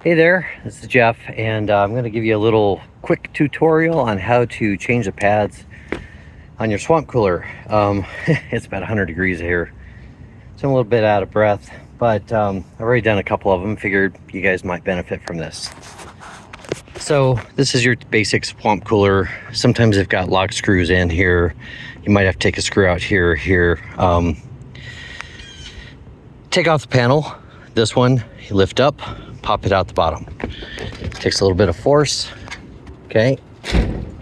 Hey there, this is Jeff, and I'm going to give you a little quick tutorial on how to change the pads on your swamp cooler. It's about 100 degrees here, so I'm a little bit out of breath, but I've already done a couple of them. Figured you guys might benefit from this. So this is your basic swamp cooler. Sometimes they've got lock screws in here. You might have to take a screw out here. Take off the panel. This one, you lift up, pop it out the bottom. Takes a little bit of force, okay,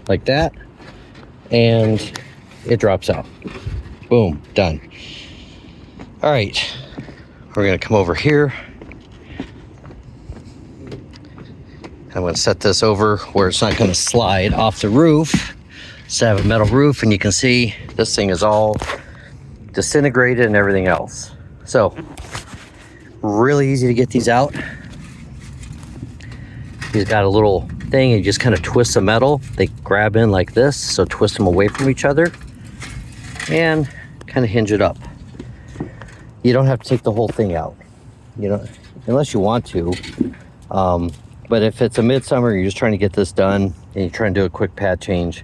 like that, and it drops out. Boom, done. All right, we're gonna come over here. I'm gonna set this over where it's not gonna slide off the roof. So I have a metal roof, and you can see this thing is all disintegrated and everything else. So, really easy to get these out. He's got a little thing, you just kind of twist the metal. They grab in like this, so twist them away from each other and kind of hinge it up. You don't have to take the whole thing out, you know, unless you want to. But if it's a midsummer, you're just trying to get this done and you're trying to do a quick pad change.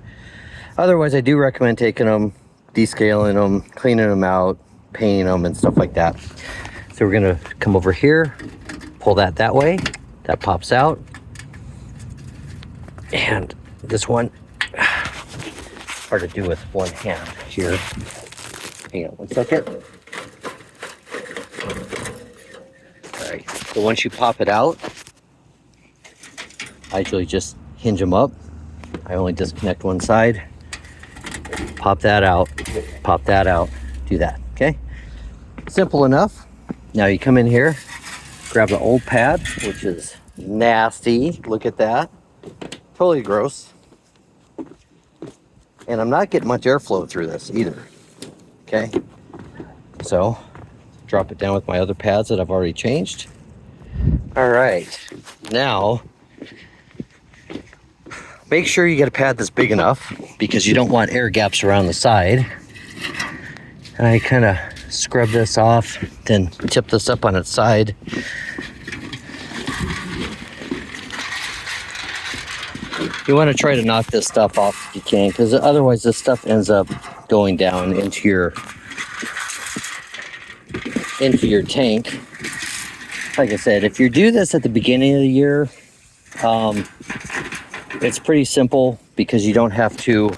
Otherwise, I do recommend taking them, descaling them, cleaning them out, painting them and stuff like that. So we're gonna come over here, pull that way, that pops out. And this one, hard to do with one hand here. Hang on one second. All right, so once you pop it out, I usually just hinge them up. I only disconnect one side, pop that out, do that, okay? Simple enough. Now you come in here, grab the old pad, which is nasty. Look at that. Totally gross. And I'm not getting much airflow through this either. Okay. So drop it down with my other pads that I've already changed. All right. Now, make sure you get a pad that's big enough because you don't want air gaps around the side. And I kind of scrub this off, then tip this up on its side. You want to try to knock this stuff off if you can, because otherwise this stuff ends up going down into your tank. Like I said, if you do this at the beginning of the year, it's pretty simple because you don't have to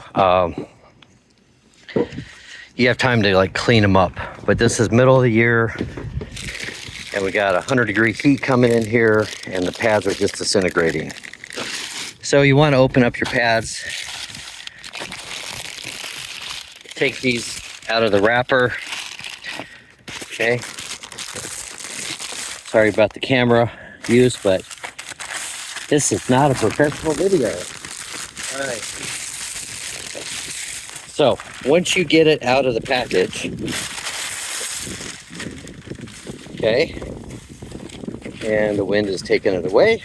you have time to like clean them up. But this is middle of the year and we got 100-degree heat coming in here and the pads are just disintegrating. So you want to open up your pads, take these out of the wrapper. Okay, sorry about the camera use, but this is not a professional video. All right. So once you get it out of the package, okay, and the wind is taking it away.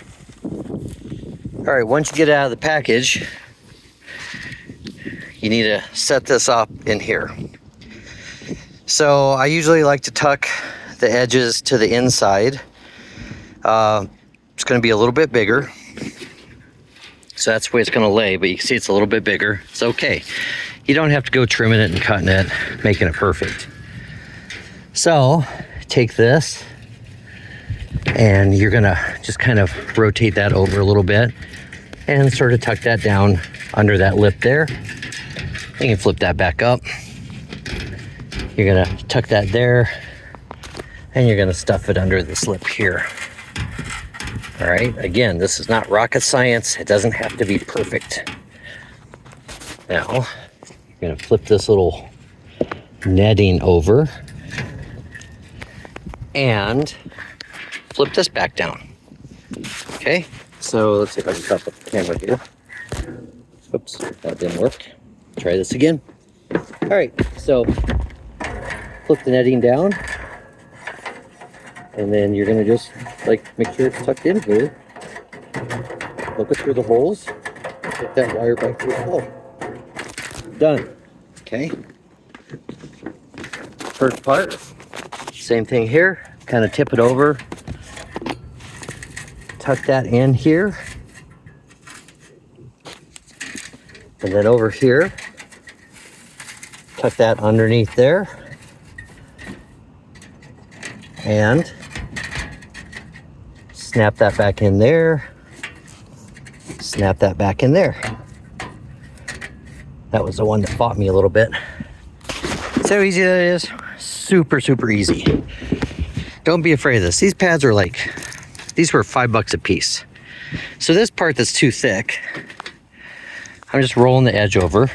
All right, once you get it out of the package, you need to set this up in here. So I usually like to tuck the edges to the inside. It's going to be a little bit bigger. So that's the way it's going to lay, but you can see it's a little bit bigger. It's okay. You don't have to go trimming it and cutting it, making it perfect. So take this and you're going to just kind of rotate that over a little bit and sort of tuck that down under that lip there. You can flip that back up. You're going to tuck that there and you're going to stuff it under this lip here. All right, again, this is not rocket science. It doesn't have to be perfect. Now, you're gonna flip this little netting over and flip this back down. Okay, so let's see if I can top up the camera here. Oops, that didn't work. Try this again. All right, so flip the netting down. And then you're gonna just like make sure it's tucked in good. Look it through the holes. Put that wire back through the hole. Done. Okay. First part. Same thing here. Kind of tip it over. tuck that in here. And then over here, tuck that underneath there. And snap that back in there. Snap that back in there. That was the one that fought me a little bit. See how easy that is? Super, super easy. Don't be afraid of this. These pads are like, these were $5 a piece. So this part that's too thick, I'm just rolling the edge over.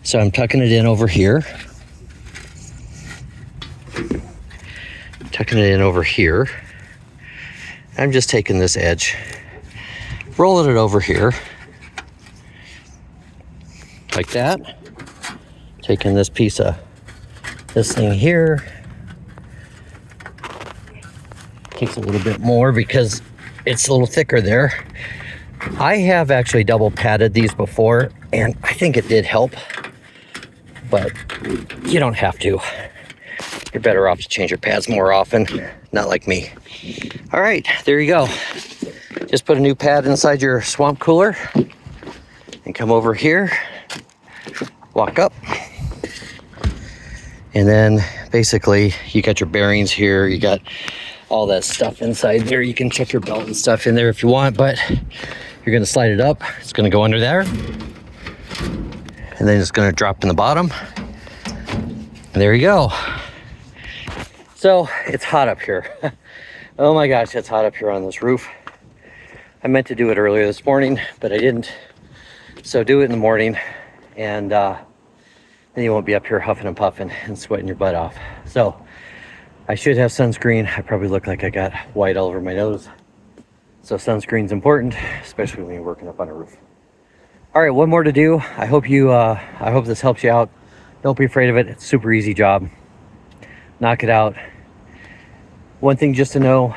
So I'm tucking it in over here. Tucking it in over here. I'm just taking this edge, rolling it over here. Like that. Taking this piece of this thing here. Takes a little bit more because it's a little thicker there. I have actually double padded these before, and I think it did help, but you don't have to. You're better off to change your pads more often, not like me. All right, there you go. Just put a new pad inside your swamp cooler and come over here, walk up, and then basically you got your bearings here, you got all that stuff inside there. You can check your belt and stuff in there if you want, but you're gonna slide it up. It's gonna go under there, and then it's gonna drop in the bottom. And there you go. So it's hot up here. Oh my gosh, it's hot up here on this roof. I meant to do it earlier this morning, but I didn't. So do it in the morning, and then you won't be up here huffing and puffing and sweating your butt off. So I should have sunscreen. I probably look like I got white all over my nose. So sunscreen's important, especially when you're working up on a roof. All right, one more to do. I hope this helps you out. Don't be afraid of it. It's a super easy job. Knock it out. One thing just to know,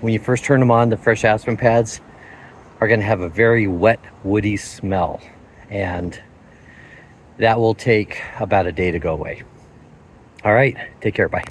when you first turn them on, the fresh aspen pads are gonna have a very wet, woody smell. And that will take about a day to go away. All right, take care, bye.